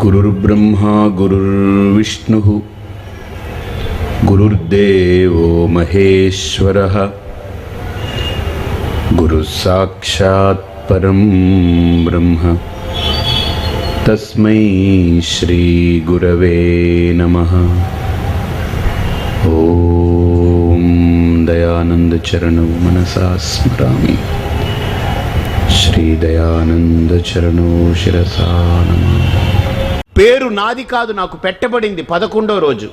गुरुर्ब्रह्मा गुरुर्विष्णुः गुरुर्देवो महेश्वरः गुरुस्साक्षात् परं ब्रह्म तस्मै श्री गुरवे नमः। ओम दयानंद चरणौ मनसा स्मरामि, श्री दयानंद चरणौ शिरसा नमामि। పేరు నాది కాదు, నాకు పెట్టబడింది 11వ రోజు.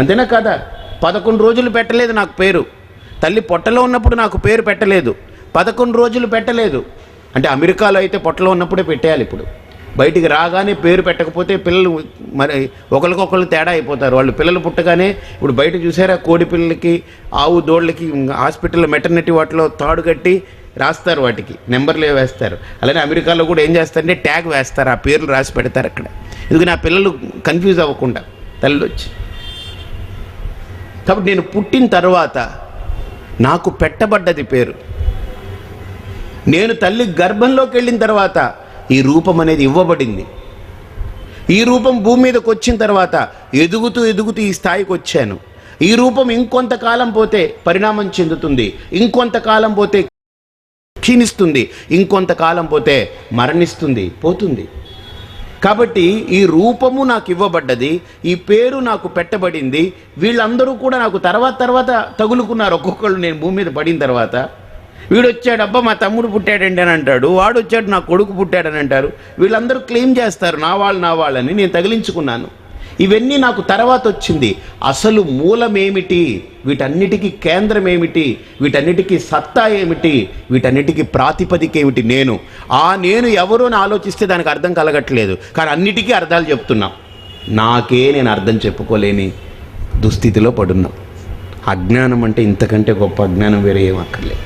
అంతేనా కదా? 11 రోజులు పెట్టలేదు నాకు పేరు. తల్లి పొట్టలో ఉన్నప్పుడు నాకు పేరు పెట్టలేదు, 11 రోజులు పెట్టలేదు. అంటే అమెరికాలో అయితే పొట్టలో ఉన్నప్పుడే పెట్టేయాలి. ఇప్పుడు బయటికి రాగానే పేరు పెట్టకపోతే పిల్లలు మరి ఒకరికొకరు తేడా అయిపోతారు. వాళ్ళు పిల్లలు పుట్టగానే ఇప్పుడు బయట చూసారా, కోడి పిల్లలకి ఆవు దోళ్ళకి హాస్పిటల్లో మెటర్నిటీ వాటిలో తాడు కట్టి రాస్తారు, వాటికి నెంబర్లు వేస్తారు. అలానే అమెరికాలో కూడా ఏం చేస్తారంటే ట్యాగ్ వేస్తారు, ఆ పేర్లు రాసి పెడతారు అక్కడ. ఎందుకు నా పిల్లలు కన్ఫ్యూజ్ అవ్వకుండా తల్లి వచ్చి. కాబట్టి నేను పుట్టిన తర్వాత నాకు పెట్టబడ్డది పేరు. నేను తల్లి గర్భంలోకి వెళ్ళిన తర్వాత ఈ రూపం అనేది ఇవ్వబడింది. ఈ రూపం భూమి మీదకి వచ్చిన తర్వాత ఎదుగుతూ ఎదుగుతూ ఈ స్థాయికి వచ్చాను. ఈ రూపం ఇంకొంతకాలం పోతే పరిణామం చెందుతుంది, ఇంకొంతకాలం పోతే క్షీణిస్తుంది, ఇంకొంతకాలం పోతే మరణిస్తుంది, పోతుంది. కాబట్టి ఈ రూపము నాకు ఇవ్వబడ్డది, ఈ పేరు నాకు పెట్టబడింది. వీళ్ళందరూ కూడా నాకు తర్వాత తగులుకున్నారు. ఒక్కొక్కళ్ళు నేను భూమి మీద పడిన తర్వాత, వీడు వచ్చాడు, అబ్బా మా తమ్ముడు పుట్టాడండి అని అంటాడు, వాడు వచ్చాడు నా కొడుకు పుట్టాడని అంటారు. వీళ్ళందరూ క్లెయిమ్ చేస్తారు నా వాళ్ళని. నేను తగిలించుకున్నాను. ఇవన్నీ నాకు తర్వాత వచ్చింది. అసలు మూలమేమిటి, వీటన్నిటికీ కేంద్రం ఏమిటి, వీటన్నిటికీ సత్తా ఏమిటి, వీటన్నిటికీ ప్రాతిపదిక ఏమిటి, నేను ఎవరో అని ఆలోచిస్తే దానికి అర్థం కలగట్లేదు. కానీ అన్నిటికీ అర్థాలు చెప్తున్నాం. నాకే నేను అర్థం చెప్పుకోలేని దుస్థితిలో పడున్నా. అజ్ఞానం అంటే ఇంతకంటే గొప్ప అజ్ఞానం వేరే ఏం అక్కర్లేదు.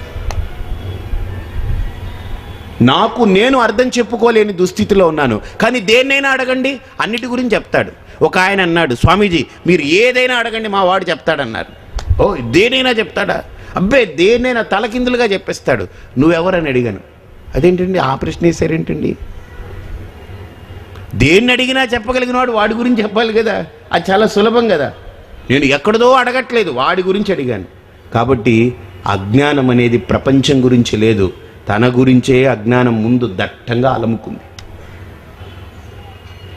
నాకు నేను అర్థం చెప్పుకోలేని దుస్థితిలో ఉన్నాను. కానీ దేన్నైనా అడగండి, అన్నిటి గురించి చెప్తాడు. ఒక ఆయన అన్నాడు, స్వామీజీ మీరు ఏదైనా అడగండి మా వాడు చెప్తాడన్నారు. ఓ దేనైనా చెప్తాడా? అబ్బే దేన్నైనా తలకిందులుగా చెప్పేస్తాడు. నువ్వెవరని అడిగాను. అదేంటండి ఆ ప్రశ్న వేసారేంటండి? దేన్ని అడిగినా చెప్పగలిగిన వాడి గురించి చెప్పాలి కదా, అది చాలా సులభం కదా. నేను ఎక్కడదో అడగట్లేదు, వాడి గురించి అడిగాను. కాబట్టి అజ్ఞానం అనేది ప్రపంచం గురించి లేదు, తన గురించే అజ్ఞానం ముందు దట్టంగా అలముకుంది.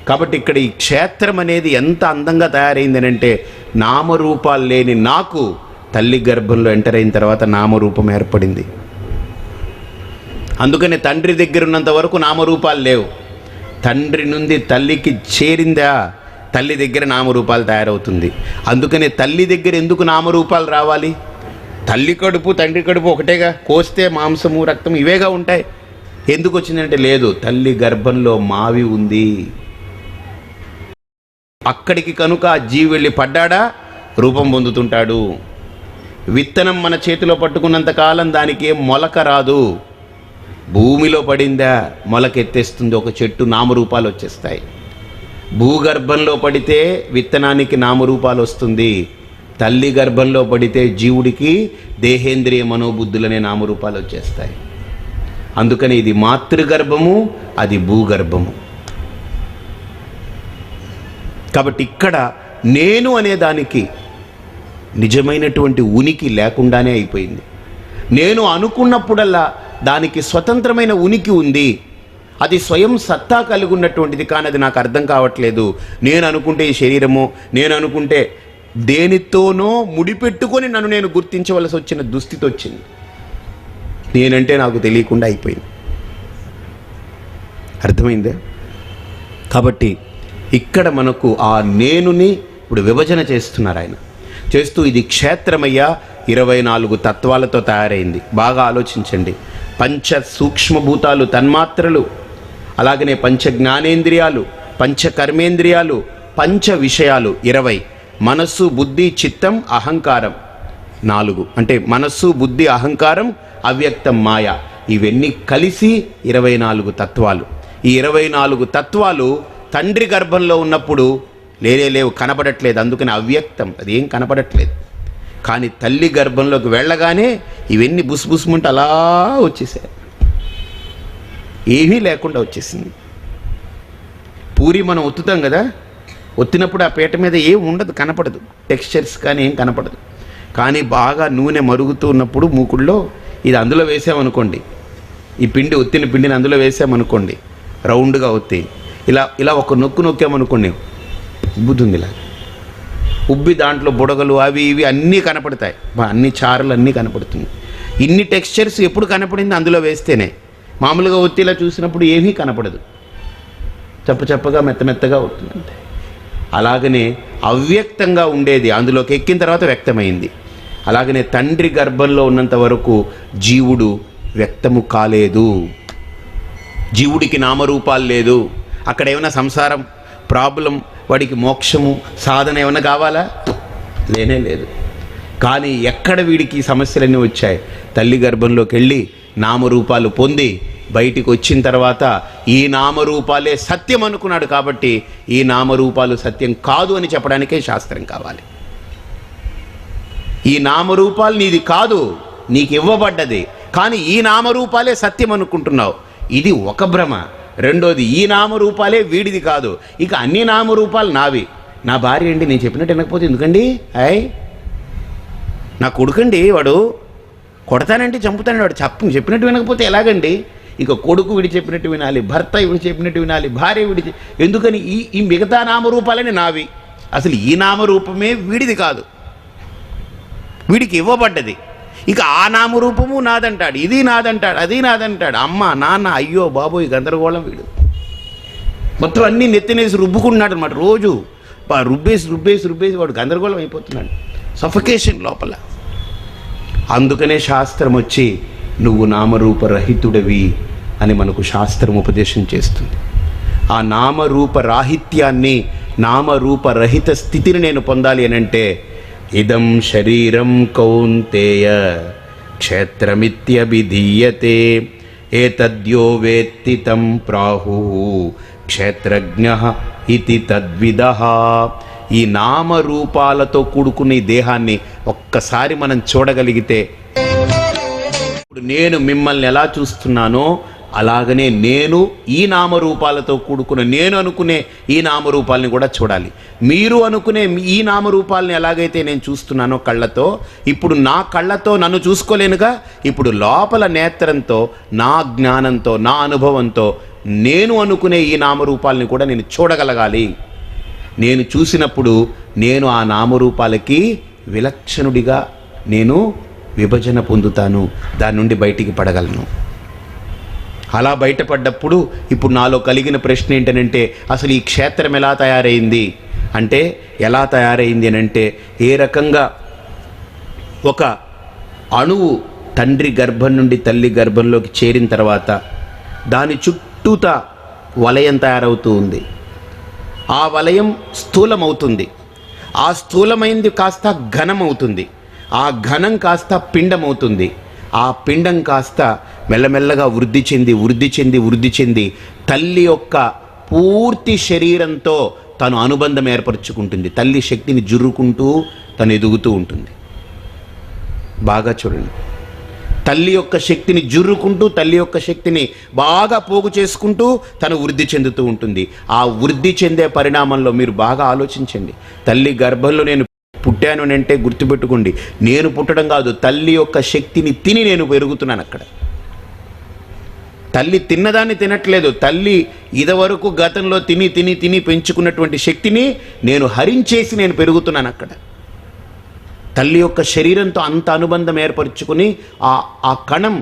కాబట్టి ఇక్కడ ఈ క్షేత్రం అనేది ఎంత అందంగా తయారైందని అంటే, నామరూపాలు లేని నాకు తల్లి గర్భంలో ఎంటర్ అయిన తర్వాత నామరూపం ఏర్పడింది. అందుకని తండ్రి దగ్గర ఉన్నంత వరకు నామరూపాలు లేవు. తండ్రి నుండి తల్లికి చేరిందా, తల్లి దగ్గర నామరూపాలు తయారవుతుంది. అందుకని తల్లి దగ్గర ఎందుకు నామరూపాలు రావాలి? తల్లి కడుపు తండ్రి కడుపు ఒకటేగా, కోస్తే మాంసము రక్తం ఇవేగా ఉంటాయి. ఎందుకు వచ్చిందంటే, లేదు తల్లి గర్భంలో మావి ఉంది. అక్కడికి కనుక ఆ జీవి వెళ్ళి పడ్డాడా రూపం పొందుతుంటాడు. విత్తనం మన చేతిలో పట్టుకున్నంత కాలం దానికి ఏం మొలక రాదు. భూమిలో పడిందా మొలకెత్తేస్తుంది ఒక చెట్టు, నామరూపాలు వచ్చేస్తాయి. భూగర్భంలో పడితే విత్తనానికి నామరూపాలు వస్తుంది. తల్లి గర్భంలో పడితే జీవుడికి దేహేంద్రియ మనోబుద్ధులనే నామరూపాలు వచ్చేస్తాయి. అందుకని ఇది మాతృగర్భము, అది భూగర్భము. కాబట్టి ఇక్కడ నేను అనే దానికి నిజమైనటువంటి ఉనికి లేకుండానే అయిపోయింది. నేను అనుకున్నప్పుడల్లా దానికి స్వతంత్రమైన ఉనికి ఉంది, అది స్వయం సత్తా కలిగి ఉన్నటువంటిది. కానీ అది నాకు అర్థం కావట్లేదు. నేను అనుకుంటే ఈ శరీరము, నేను అనుకుంటే దేనితోనో ముడిపెట్టుకొని నన్ను నేను గుర్తించవలసి వచ్చిన దుస్థితి వచ్చింది. నేనంటే నాకు తెలియకుండా అయిపోయింది. అర్థమైందే? కాబట్టి ఇక్కడ మనకు ఆ నేనుని ఇప్పుడు విభజన చేస్తున్నారు ఆయన. చేస్తూ ఇది క్షేత్రమయ్యా 24 తత్వాలతో తయారైంది. బాగా ఆలోచించండి. పంచ సూక్ష్మభూతాలు తన్మాత్రలు, అలాగనే పంచ జ్ఞానేంద్రియాలు, పంచ కర్మేంద్రియాలు, పంచ విషయాలు 20, మనస్సు బుద్ధి చిత్తం అహంకారం 4. అంటే మనస్సు బుద్ధి అహంకారం అవ్యక్తం మాయ, ఇవన్నీ కలిసి 24 తత్వాలు. ఈ 24 తత్వాలు తండ్రి గర్భంలో ఉన్నప్పుడు లేవు, కనపడట్లేదు. అందుకని అవ్యక్తం, అది ఏం కనపడట్లేదు. కానీ తల్లి గర్భంలోకి వెళ్ళగానే ఇవన్నీ బుస్బుస్మంటే అలా వచ్చేసాయి, ఏమీ లేకుండా వచ్చేసింది. పూరి మనం ఒత్తుతాం కదా, ఒత్తినప్పుడు ఆ పీట మీద ఏం ఉండదు, కనపడదు, టెక్స్చర్స్ కానీ ఏం కనపడదు. కానీ బాగా నూనె మరుగుతూ ఉన్నప్పుడు మూకుళ్ళో ఇది అందులో వేసామనుకోండి, ఈ పిండి ఒత్తిన పిండిని అందులో వేసామనుకోండి, రౌండ్గా ఒత్తి ఇలా ఇలా ఒక నొక్కు నొక్కామనుకోండి, ఉబ్బుతుంది. ఇలా ఉబ్బి దాంట్లో బుడగలు అవి ఇవి అన్నీ కనపడతాయి, అన్ని చారులు అన్నీ కనపడుతుంది. ఇన్ని టెక్స్చర్స్ ఎప్పుడు కనపడింది? అందులో వేస్తేనే. మామూలుగా ఒత్తి ఇలా చూసినప్పుడు ఏమీ కనపడదు, చప్పగా మెత్తగా అవుతుంది అంతే. అలాగనే అవ్యక్తంగా ఉండేది అందులోకి ఎక్కిన తర్వాత వ్యక్తమైంది. అలాగనే తండ్రి గర్భంలో ఉన్నంత వరకు జీవుడు వ్యక్తము కాలేదు, జీవుడికి నామరూపాలు లేదు. అక్కడ ఏమైనా సంసారం ప్రాబ్లం, వాడికి మోక్షము సాధన ఏమైనా కావాలా? లేనే లేదు. కానీ ఎక్కడ వీడికి సమస్యలన్నీ వచ్చాయి? తల్లి గర్భంలోకి వెళ్ళి నామరూపాలు పొంది బయటికి వచ్చిన తర్వాత ఈ నామరూపాలే సత్యం అనుకున్నాడు. కాబట్టి ఈ నామరూపాలు సత్యం కాదు అని చెప్పడానికే శాస్త్రం కావాలి. ఈ నామరూపాలు నీది కాదు, నీకు ఇవ్వబడ్డది, కానీ ఈ నామరూపాలే సత్యం అనుకుంటున్నావు. ఇది ఒక భ్రమ. రెండోది, ఈ నామరూపాలే వీడిది కాదు, ఇక అన్ని నామరూపాలు నావి. నా భార్య అండి, నేను చెప్పినట్టు వినకపోతే ఎందుకండి? నా కొడుకండి, వాడు కొడతానంటే చంపుతానండి, వాడు చెప్పినట్టు వినకపోతే ఎలాగండి? ఇక కొడుకు వీడి చెప్పినట్టు వినాలి, భర్త వీడి చెప్పినట్టు వినాలి, భార్య వీడి ఎందుకని? ఈ మిగతా నామరూపాలని నావి. అసలు ఈ నామరూపమే వీడిది కాదు, వీడికి ఇవ్వబడ్డది. ఇక ఆ నామరూపము నాదంటాడు, ఇది నాదంటాడు, అది నాదంటాడు. అమ్మ నాన్న అయ్యో బాబోయ్ గందరగోళం. వీడు మొత్తం అన్నీ నెత్తినేసి రుబ్బుకుంటున్నాడు అనమాట. రోజు రుబ్బేసి వాడు గందరగోళం అయిపోతున్నాడు, సఫకేషన్ లోపల. అందుకనే శాస్త్రం వచ్చి నువ్వు నామరూపరహితుడవి అని మనకు శాస్త్రం ఉపదేశం చేస్తుంది. ఆ నామరూపరాహిత్యాన్ని, నామరూపరహిత స్థితిని నేను పొందాలి అని అంటే, ఇదం శరీరం కౌంతేయ క్షేత్రమిత్యభిధీయతే ఏతద్యో వేత్తి తం ప్రాహుః క్షేత్రజ్ఞః ఇతి తద్విదః. ఈ నామరూపాలతో కూడుకున్న ఈ దేహాన్ని ఒక్కసారి మనం చూడగలిగితే, ఇప్పుడు నేను మిమ్మల్ని ఎలా చూస్తున్నానో అలాగనే నేను ఈ నామరూపాలతో కూడుకున్న నేను అనుకునే ఈ నామరూపాలని కూడా చూడాలి. మీరు అనుకునే ఈ నామరూపాలని ఎలాగైతే నేను చూస్తున్నానో కళ్ళతో, ఇప్పుడు నా కళ్ళతో నన్ను చూసుకోలేనుగా. ఇప్పుడు లోపల నేత్రంతో, నా జ్ఞానంతో, నా అనుభవంతో నేను అనుకునే ఈ నామరూపాలని కూడా నేను చూడగలగాలి. నేను చూసినప్పుడు నేను ఆ నామరూపాలకి విలక్షణుడిగా నేను విభజన పొందుతాను, దాని నుండి బయటికి పడగలను. అలా బయటపడ్డప్పుడు ఇప్పుడు నాలో కలిగిన ప్రశ్న ఏంటనంటే, అసలు ఈ క్షేత్రం ఎలా తయారైంది అంటే, ఎలా తయారైంది అని అంటే, ఏ రకంగా ఒక అణువు తండ్రి గర్భం నుండి తల్లి గర్భంలోకి చేరిన తర్వాత దాని చుట్టూతా వలయం తయారవుతూ ఉంది. ఆ వలయం స్థూలమవుతుంది, ఆ స్థూలమైంది కాస్త ఘనమవుతుంది, ఆ ఘనం కాస్త పిండమవుతుంది, ఆ పిండం కాస్త మెల్లమెల్లగా వృద్ధి చెంది తల్లి యొక్క పూర్తి శరీరంతో తను అనుబంధం ఏర్పరచుకుంటుంది. తల్లి శక్తిని జుర్రుకుంటూ తను ఎదుగుతూ ఉంటుంది. బాగా చూడండి, తల్లి యొక్క శక్తిని జుర్రుకుంటూ, తల్లి యొక్క శక్తిని బాగా పోగు చేసుకుంటూ తను వృద్ధి చెందుతూ ఉంటుంది. ఆ వృద్ధి చెందే పరిణామంలో మీరు బాగా ఆలోచించండి. తల్లి గర్భంలో నేను పుట్టాను అని అంటే గుర్తుపెట్టుకోండి, నేను పుట్టడం కాదు, తల్లి యొక్క శక్తిని తిని నేను పెరుగుతున్నాను అక్కడ. తల్లి తిన్నదాన్ని తినట్లేదు, తల్లి ఇదివరకు గతంలో తిని పెంచుకున్నటువంటి శక్తిని నేను హరించేసి నేను పెరుగుతున్నాను అక్కడ. తల్లి యొక్క శరీరంతో అంత అనుబంధం ఏర్పరచుకుని ఆ కణం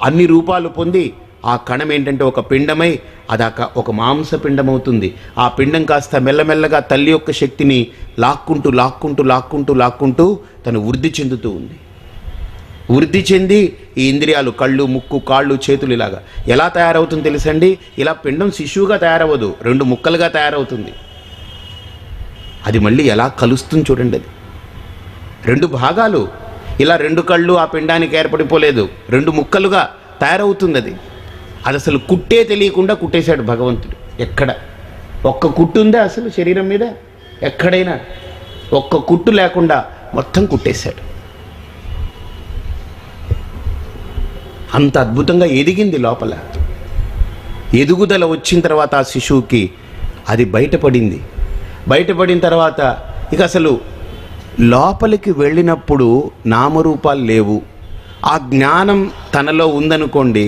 అన్ని రూపాలు పొంది, ఆ కణం ఏంటంటే ఒక పిండమై అది ఒక మాంసపిండం అవుతుంది. ఆ పిండం కాస్త మెల్లమెల్లగా తల్లి యొక్క శక్తిని లాక్కుంటూ తను వృద్ధి చెందుతూ ఉంది. వృద్ధి చెంది ఈ ఇంద్రియాలు, కళ్ళు, ముక్కు, కాళ్ళు, చేతులు ఇలాగా ఎలా తయారవుతుంది తెలుసండి? ఇలా పిండం శిశువుగా తయారవ్వదు, 2 ముక్కలుగా తయారవుతుంది. అది మళ్ళీ ఎలా కలుస్తుంది చూడండి. అది 2 భాగాలు, ఇలా 2 కళ్ళు ఆ పిండానికి ఏర్పడిపోలేదు, 2 ముక్కలుగా తయారవుతుంది. అది అసలు కుట్టే తెలియకుండా కుట్టేశాడు భగవంతుడు. ఎక్కడ ఒక్క కుట్టు ఉందా అసలు శరీరం మీద? ఎక్కడైనా ఒక్క కుట్టు లేకుండా మొత్తం కుట్టేశాడు. అంత అద్భుతంగా ఎదిగింది లోపల. ఎదుగుదల వచ్చిన తర్వాత ఆ శిశువుకి అది బయటపడింది. బయటపడిన తర్వాత ఇక అసలు లోపలికి వెళ్ళినప్పుడు నామరూపాలు లేవు. ఆ జ్ఞానం తనలో ఉందనుకోండి,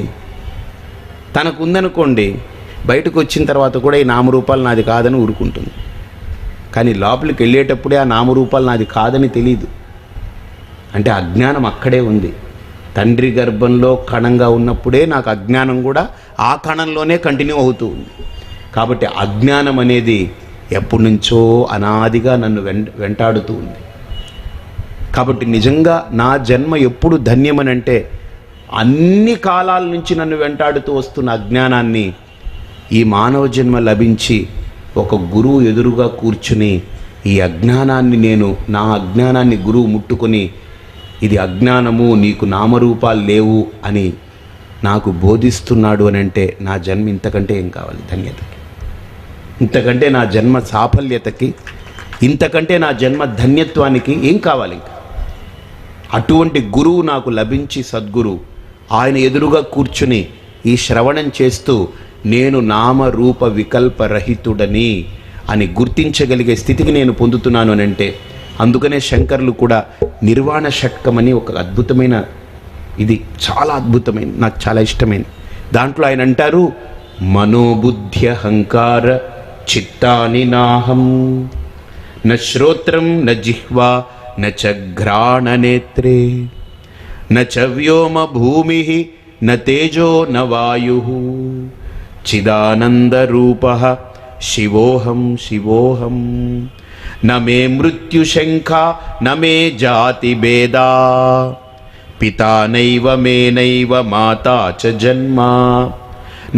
తనకు ఉందనుకోండి, బయటకు వచ్చిన తర్వాత కూడా ఈ నామరూపాలు నాది కాదని ఊరుకుంటుంది. కానీ లోపలికి వెళ్ళేటప్పుడే ఆ నామరూపాలు నాది కాదని తెలియదు. అంటే అజ్ఞానం అక్కడే ఉంది. తండ్రి గర్భంలో కణంగా ఉన్నప్పుడే నాకు అజ్ఞానం కూడా ఆ కణంలోనే కంటిన్యూ అవుతూ ఉంది. కాబట్టి అజ్ఞానం అనేది ఎప్పటి నుంచో అనాదిగా నన్ను వెంటాడుతూ ఉంది. కాబట్టి నిజంగా నా జన్మ ఎప్పుడు ధన్యమనంటే అన్ని కాలాల నుంచి నన్ను వెంటాడుతూ వస్తున్న అజ్ఞానాన్ని ఈ మానవ జన్మ లభించి ఒక గురువు ఎదురుగా కూర్చుని ఈ అజ్ఞానాన్ని నా అజ్ఞానాన్ని గురువు ముట్టుకొని ఇది అజ్ఞానము, నీకు నామరూపాలు లేవు అని నాకు బోధిస్తున్నాడు అని అంటే నా జన్మ ఇంతకంటే ఏం కావాలి? ధన్యతకి, ఇంతకంటే నా జన్మ సాఫల్యతకి, ఇంతకంటే నా జన్మ ధన్యత్వానికి ఏం కావాలి? అటువంటి గురువు నాకు లభించి, సద్గురు ఆయన ఎదురుగా కూర్చుని ఈ శ్రవణం చేస్తూ నేను నామరూప వికల్పరహితుడని అని గుర్తించగలిగే స్థితికి నేను పొందుతున్నాను అని అంటే, అందుకనే శంకర్లు కూడా నిర్వాణ షట్కం అని ఒక అద్భుతమైన, ఇది చాలా అద్భుతమైన, నాకు చాలా ఇష్టమైనది. దాంట్లో ఆయన అంటారు, మనోబుద్ధ్యహంకార చిత్తాని నాహం న శ్రోత్రం న జిహ్వా న చ ఘ్రాణనేత్రే న చ వ్యోమ భూమి న తేజో న వాయు చిదానందరూపః శివోహం శివోహం న మే మృత్యుశంకా న మే జాతి భేదా పితా నైవ మే నైవ మాతా చ జన్మ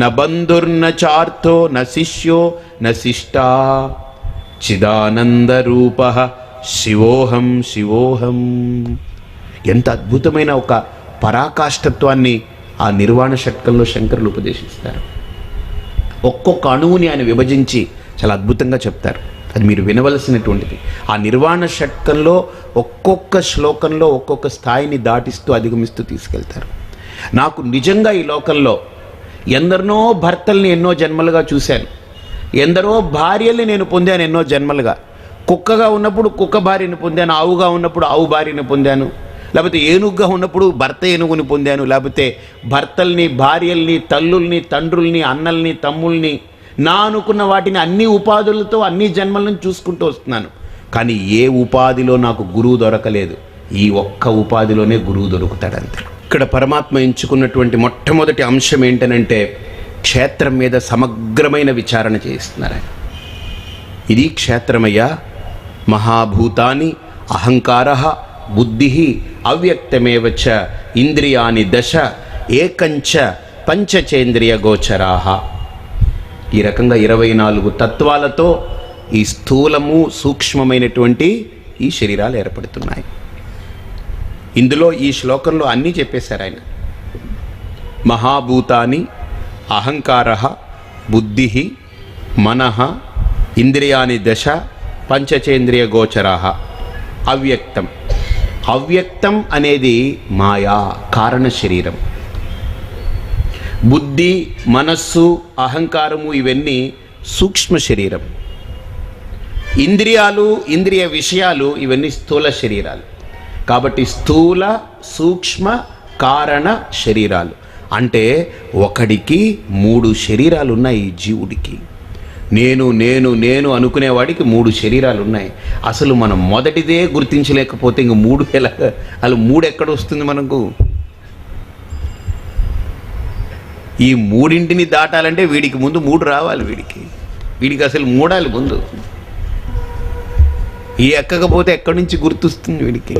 న బంధుర్న చార్థో న శిష్యో న శిష్టా చిదానందరూపః శివోహం శివోహం. ఎంత అద్భుతమైన ఒక పరాకాష్ఠత్వాన్ని ఆ నిర్వాణ షట్కంలో శంకరులు ఉపదేశిస్తారు. ఒక్కొక్క అణువుని ఆయన విభజించి చాలా అద్భుతంగా చెప్తారు. అది మీరు వినవలసినటువంటిది. ఆ నిర్వాణ షట్కంలో ఒక్కొక్క శ్లోకంలో ఒక్కొక్క స్థాయిని దాటిస్తూ అధిగమిస్తూ తీసుకెళ్తారు. నాకు నిజంగా ఈ లోకంలో ఎందరినో భర్తల్ని ఎన్నో జన్మలుగా చూశాను, ఎందరో భార్యల్ని నేను పొందాను ఎన్నో జన్మలుగా. కుక్కగా ఉన్నప్పుడు కుక్క భార్యని పొందాను, ఆవుగా ఉన్నప్పుడు ఆవు భార్యని పొందాను, లేకపోతే ఏనుగుగా ఉన్నప్పుడు భర్త ఏనుగుని పొందాను, లేకపోతే భర్తల్ని, భార్యల్ని, తల్లుల్ని, తండ్రుల్ని, అన్నల్ని, తమ్ముల్ని, నా అనుకున్న వాటిని అన్ని ఉపాధులతో అన్ని జన్మల నుంచి చూసుకుంటూ వస్తున్నాను. కానీ ఏ ఉపాధిలో నాకు గురువు దొరకలేదు. ఈ ఒక్క ఉపాధిలోనే గురువు దొరుకుతాడంతే. ఇక్కడ పరమాత్మ ఎంచుకున్నటువంటి మొట్టమొదటి అంశం ఏంటనంటే క్షేత్రం మీద సమగ్రమైన విచారణ చేయిస్తున్నారు. ఇది క్షేత్రమయ్యా, మహాభూతాని అహంకార బుద్ధి అవ్యక్తమేవ చ ఇంద్రియాని దశ ఏకంచ పంచచేంద్రియ గోచరాహ. ఈ రకంగా 24 తత్వాలతో ఈ స్థూలము సూక్ష్మమైనటువంటి ఈ శరీరాలు ఏర్పడుతున్నాయి. ఇందులో ఈ శ్లోకంలో అన్నీ చెప్పేశారు ఆయన. మహాభూతాని అహంకార బుద్ధి మనః ఇంద్రియాని దశ పంచచేంద్రియ గోచరాహ అవ్యక్తం. అవ్యక్తం అనేది మాయా కారణ శరీరం. బుద్ధి, మనస్సు, అహంకారము ఇవన్నీ సూక్ష్మ శరీరం. ఇంద్రియాలు, ఇంద్రియ విషయాలు ఇవన్నీ స్థూల శరీరాలు. కాబట్టి స్థూల, సూక్ష్మ, కారణ శరీరాలు అంటే ఒకడికి 3 శరీరాలు ఉన్నాయి. ఈ జీవుడికి నేను నేను నేను అనుకునేవాడికి 3 శరీరాలు ఉన్నాయి. అసలు మనం మొదటిదే గుర్తించలేకపోతే ఇంక 3 ఎలా, అసలు 3 ఎక్కడ వస్తుంది మనకు? ఈ 3ంటిని దాటాలంటే వీడికి ముందు 3 రావాలి. వీడికి అసలు మూడాలి ముందు. ఈ ఎక్కకపోతే ఎక్కడి నుంచి గుర్తొస్తుంది వీడికి?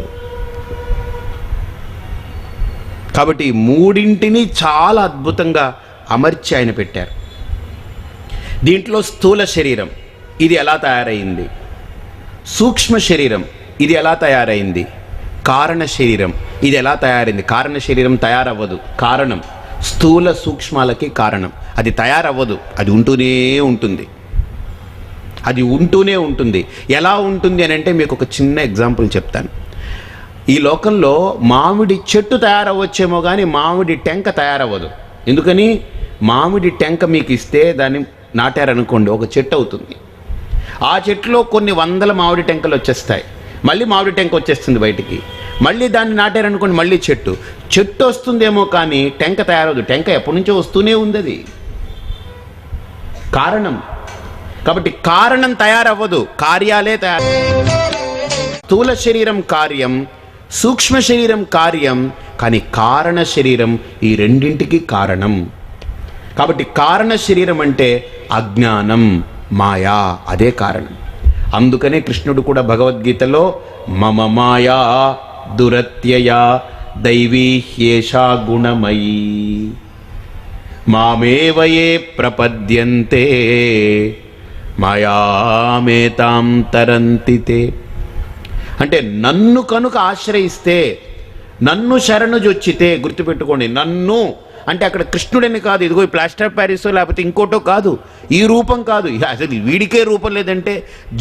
కాబట్టి 3ంటిని చాలా అద్భుతంగా అమర్చి ఆయన పెట్టారు. దీంట్లో స్థూల శరీరం ఇది ఎలా తయారైంది, సూక్ష్మ శరీరం ఇది ఎలా తయారైంది, కారణ శరీరం ఇది ఎలా తయారైంది. కారణ శరీరం తయారవ్వదు, కారణం. స్థూల సూక్ష్మాలకి కారణం. అది తయారవ్వదు, అది ఉంటూనే ఉంటుంది. అది ఉంటూనే ఉంటుంది. ఎలా ఉంటుంది అని అంటే మీకు ఒక చిన్న ఎగ్జాంపుల్ చెప్తాను. ఈ లోకంలో మామిడి చెట్టు తయారవ్వచ్చేమో కానీ మామిడి టెంక తయారవ్వదు. ఎందుకని? మామిడి టెంక మీకు ఇస్తే దాన్ని నాటారనుకోండి, ఒక చెట్టు అవుతుంది. ఆ చెట్టులో కొన్ని వందల మామిడి టెంకలు వచ్చేస్తాయి. మళ్ళీ మామిడి టెంక వచ్చేస్తుంది బయటికి. మళ్ళీ దాన్ని నాటారనుకోండి, మళ్ళీ చెట్టు వస్తుందేమో కానీ టెంక తయారవదు. టెంక ఎప్పటి నుంచో వస్తూనే ఉంది. అది కారణం. కాబట్టి కారణం తయారవ్వదు, కార్యాలే తయారు. స్థూల శరీరం కార్యం, సూక్ష్మ శరీరం కార్యం, కానీ కారణ శరీరం ఈ రెండింటికి కారణం. కాబట్టి కారణ శరీరం అంటే అజ్ఞానం, మాయా, అదే కారణం. అందుకనే కృష్ణుడు కూడా భగవద్గీతలో మమ మాయా దురత్యయా దైవీ హ్యేషా గుణమయీ మామేవయే ప్రపద్యంతే మాయామేతాం తరంతి తే. అంటే నన్ను కనుక ఆశ్రయిస్తే, నన్ను శరణుజొచ్చితే, గుర్తుపెట్టుకోండి, నన్ను అంటే అక్కడ కృష్ణుడని కాదు, ఇదిగో ఈ ప్లాస్టర్ ఆఫ్ ప్యారిస్ లేకపోతే ఇంకోటో కాదు, ఈ రూపం కాదు. అసలు వీడికే రూపం లేదంటే,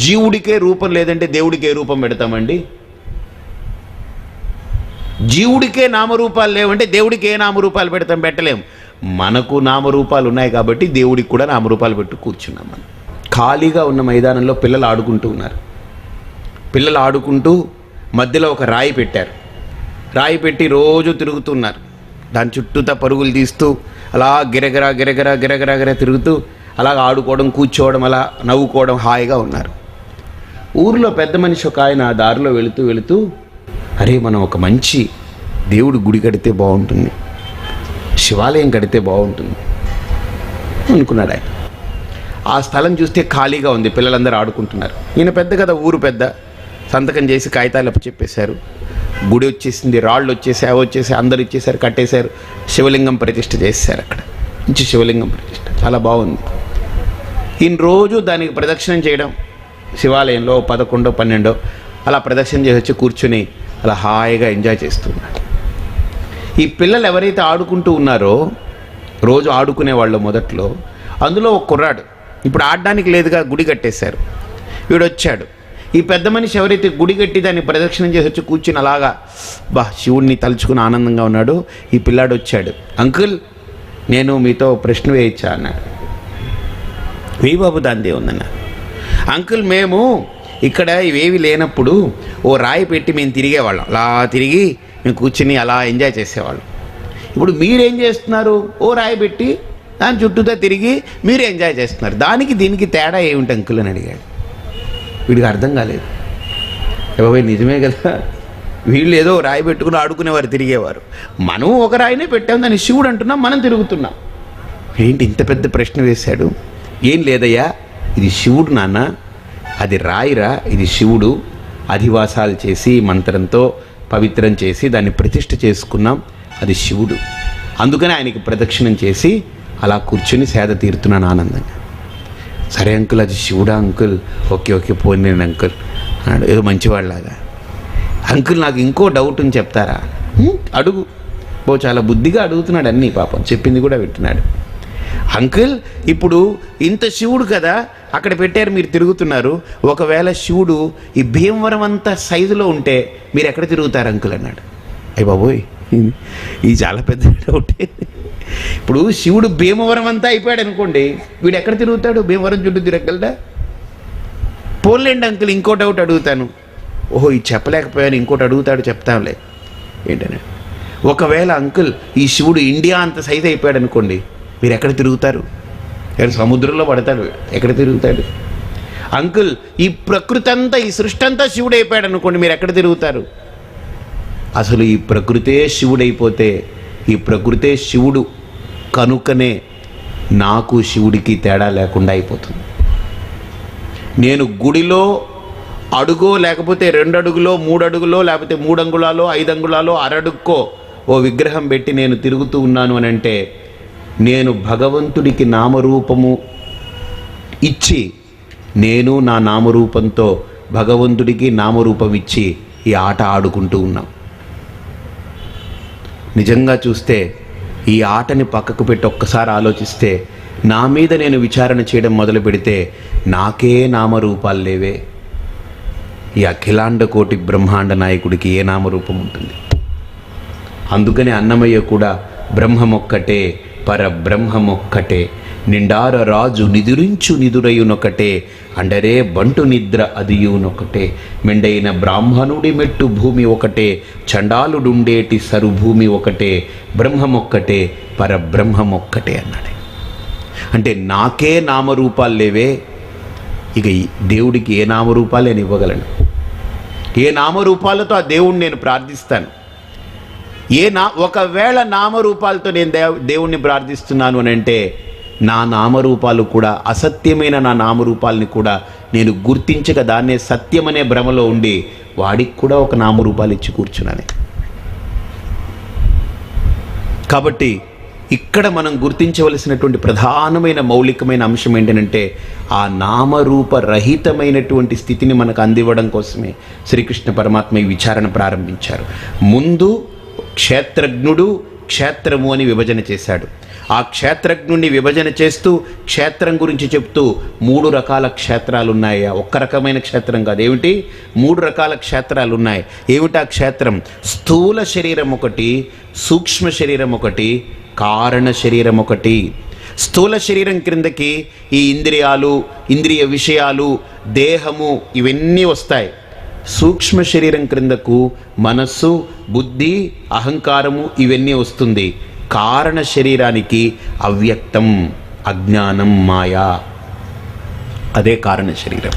జీవుడికే రూపం లేదంటే దేవుడికే రూపం పెడతామండి? జీవుడికే నామరూపాలు లేవంటే దేవుడికి ఏ నామరూపాలు పెడతాం? పెట్టలేం. మనకు నామరూపాలు ఉన్నాయి కాబట్టి దేవుడికి కూడా నామరూపాలు పెట్టు కూర్చున్నాం. మనం ఖాళీగా ఉన్న మైదానంలో పిల్లలు ఆడుకుంటూ ఉన్నారు. పిల్లలు ఆడుకుంటూ మధ్యలో ఒక రాయి పెట్టారు. రాయి పెట్టి రోజు తిరుగుతున్నారు. దాని చుట్టూతా పరుగులు తీస్తూ అలా గిరగిరా గిరగిరా గిరగిరా గిర తిరుగుతూ అలా ఆడుకోవడం, కూర్చోవడం, అలా నవ్వుకోవడం, హాయిగా ఉన్నారు. ఊరిలో పెద్ద మనిషి ఒక ఆయన దారిలో వెళుతూ అరే, మనం ఒక మంచి దేవుడి గుడి కడితే బాగుంటుంది, శివాలయం కడితే బాగుంటుంది అనుకున్నాడు ఆయన. ఆ స్థలం చూస్తే ఖాళీగా ఉంది, పిల్లలందరూ ఆడుకుంటున్నారు. ఈయన పెద్ద కదా, ఊరు పెద్ద, సంతకం చేసి కాగితాలు చెప్పేశారు. గుడి వచ్చేసింది, రాళ్ళు వచ్చేసాయి, అవి వచ్చేసాయి, అందరు ఇచ్చేసారు, కట్టేశారు. శివలింగం ప్రతిష్ఠ చేశారు. అక్కడ మంచి శివలింగం ప్రతిష్ఠ, చాలా బాగుంది. ఈయన రోజు దానికి ప్రదక్షిణం చేయడం, శివాలయంలో 11, 12 అలా ప్రదక్షిణ చేసి వచ్చి కూర్చుని అలా హాయిగా ఎంజాయ్ చేస్తున్నారు. ఈ పిల్లలు ఎవరైతే ఆడుకుంటూ ఉన్నారో, రోజు ఆడుకునేవాళ్ళు మొదట్లో, అందులో ఒక కుర్రాడు, ఇప్పుడు ఆడడానికి లేదుగా, గుడి కట్టేశారు. వీడు వచ్చాడు. ఈ పెద్ద మనిషి ఎవరైతే గుడి కట్టి దాన్ని ప్రదక్షిణం చేసి వచ్చి కూర్చుని అలాగా శివుడిని తలుచుకుని ఆనందంగా ఉన్నాడు. ఈ పిల్లాడు వచ్చాడు. అంకుల్, నేను మీతో ప్రశ్న వేయచ్చా అన్నాడు. వేయి బాబు, దాందే ఉందన్నారు. అంకుల్, మేము ఇక్కడ ఇవేవి లేనప్పుడు ఓ రాయి పెట్టి మేము తిరిగేవాళ్ళం, అలా తిరిగి మేము కూర్చుని అలా ఎంజాయ్ చేసేవాళ్ళం. ఇప్పుడు మీరేం చేస్తున్నారు? ఓ రాయి పెట్టి దాని చుట్టూతో తిరిగి మీరు ఎంజాయ్ చేస్తున్నారు. దానికి దీనికి తేడా ఏమిటి అంకుల్ అని అడిగాడు. వీడికి అర్థం కాలేదు. బాబాయ్, నిజమే కదా, వీళ్ళు ఏదో రాయి పెట్టుకుని ఆడుకునేవారు, తిరిగేవారు. మనం ఒక రాయినే పెట్టాం, దాన్ని శివుడు అంటున్నాం, మనం తిరుగుతున్నాం. ఏంటి ఇంత పెద్ద ప్రశ్న వేశాడు? ఏం లేదయ్యా, ఇది శివుడు నాన్న, అది రాయిరా, ఇది శివుడు. అధివాసాలు చేసి మంత్రంతో పవిత్రం చేసి దాన్ని ప్రతిష్ఠ చేసుకున్నాం, అది శివుడు. అందుకని ఆయనకి ప్రదక్షిణం చేసి అలా కూర్చుని సేద తీరుతున్నాను ఆనందంగా. సరే అంకుల్, అది శివుడా అంకుల్? ఓకే ఓకే, పోనీ అంకుల్ అన్నాడు ఏదో మంచివాళ్ళలాగా. అంకుల్, నాకు ఇంకో డౌట్ అని చెప్తారా? అడుగు. చాలా బుద్ధిగా అడుగుతున్నాడు అన్నీ, పాపం చెప్పింది కూడా వింటున్నాడు. అంకుల్, ఇప్పుడు ఇంత శివుడు కదా అక్కడ పెట్టారు, మీరు తిరుగుతున్నారు. ఒకవేళ శివుడు ఈ భీమవరం అంత సైజులో ఉంటే మీరు ఎక్కడ తిరుగుతారు అంకుల్ అన్నాడు. అయ్య బాబోయ్, ఇది చాలా పెద్ద డౌటే. ఇప్పుడు శివుడు భీమవరం అంతా అయిపోయాడు అనుకోండి, వీడు ఎక్కడ తిరుగుతాడు? భీమవరం చుట్టూ తిరగలడా? పోలేండి అంకుల్, ఇంకో డౌట్ అడుగుతాను. ఓహో, ఇది చెప్పలేకపోయాను, ఇంకోటి అడుగుతాడు, చెప్తాంలే. ఏంటనే, ఒకవేళ అంకుల్ ఈ శివుడు ఇండియా అంత సైజు అయిపోయాడు అనుకోండి, మీరు ఎక్కడ తిరుగుతారు? ఎక్కడ సముద్రంలో పడతాడు, ఎక్కడ తిరుగుతాడు? అంకుల్, ఈ ప్రకృతి అంతా, ఈ సృష్టి అంతా శివుడు అయిపోయాడు అనుకోండి, మీరు ఎక్కడ తిరుగుతారు? అసలు ఈ ప్రకృతే శివుడైపోతే, ఈ ప్రకృతే శివుడు కనుకనే నాకు శివుడికి తేడా లేకుండా అయిపోతుంది. నేను గుడిలో అడుగో లేకపోతే 2 అడుగులో 3 అడుగులో లేకపోతే 3 అంగుళాలో 5 అంగుళాలో అరడుక్కో ఓ విగ్రహం పెట్టి నేను తిరుగుతూ ఉన్నాను అని అంటే, నేను భగవంతుడికి నామరూపము ఇచ్చి, నేను నా నామరూపంతో భగవంతుడికి నామరూపం ఇచ్చి ఈ ఆట ఆడుకుంటూ ఉన్నాం. నిజంగా చూస్తే ఈ ఆటని పక్కకు పెట్టి ఒక్కసారి ఆలోచిస్తే, నా మీద నేను విచారణ చేయడం మొదలు పెడితే నాకే నామరూపాలు లేవే. ఈ అఖిలాండ కోటి బ్రహ్మాండ నాయకుడికి ఏ నామరూపం ఉంటుంది? అందుకని అన్నమయ్య కూడా బ్రహ్మమొక్కటే పరబ్రహ్మమొక్కటే. నిండార రాజు నిదురించు నిదురయునొకటే, అండరే బంటు నిద్ర అదియునొకటే. మెండైన బ్రాహ్మణుడి మెట్టు భూమి ఒకటే, చండాలుడుండేటి సరుభూమి ఒకటే. బ్రహ్మమొక్కటే, పరబ్రహ్మమొక్కటే అన్నాడు. అంటే నాకే నామరూపాలు లేవే, ఇక దేవుడికి ఏ నామరూపాలు నేను ఇవ్వగలను? ఏ నామరూపాలతో ఆ దేవుణ్ణి నేను ప్రార్థిస్తాను? ఒకవేళ నామరూపాలతో నేను దేవుణ్ణి ప్రార్థిస్తున్నాను అని అంటే, నా నామరూపాలు కూడా అసత్యమైన నా నామరూపాలని కూడా నేను గుర్తించక దాన్నే సత్యమనే భ్రమలో ఉండి వాడికి కూడా ఒక నామరూపాలు ఇచ్చి కూర్చున్నాను. కాబట్టి ఇక్కడ మనం గుర్తించవలసినటువంటి ప్రధానమైన మౌలికమైన అంశం ఏంటంటే, ఆ నామరూప రహితమైనటువంటి స్థితిని మనకు అందివ్వడం కోసమే శ్రీకృష్ణ పరమాత్మ ఈ విచారణ ప్రారంభించారు. ముందు క్షేత్రజ్ఞుడు, క్షేత్రము అని విభజన చేశాడు. ఆ క్షేత్రజ్ఞుడిని విభజన చేస్తూ క్షేత్రం గురించి చెప్తూ 3 రకాల క్షేత్రాలు ఉన్నాయి. ఒక్క రకమైన క్షేత్రం కాదు. ఏమిటి? 3 రకాల క్షేత్రాలు ఉన్నాయి. ఏమిటా క్షేత్రం? స్థూల శరీరం ఒకటి, సూక్ష్మ శరీరం ఒకటి, కారణ శరీరం ఒకటి. స్థూల శరీరం క్రిందకి ఈ ఇంద్రియాలు, ఇంద్రియ విషయాలు, దేహము ఇవన్నీ వస్తాయి. సూక్ష్మ శరీరం క్రిందకు మనస్సు, బుద్ధి, అహంకారము ఇవన్నీ వస్తుంది. కారణ శరీరానికి అవ్యక్తం, అజ్ఞానం, మాయా, అదే కారణ శరీరం.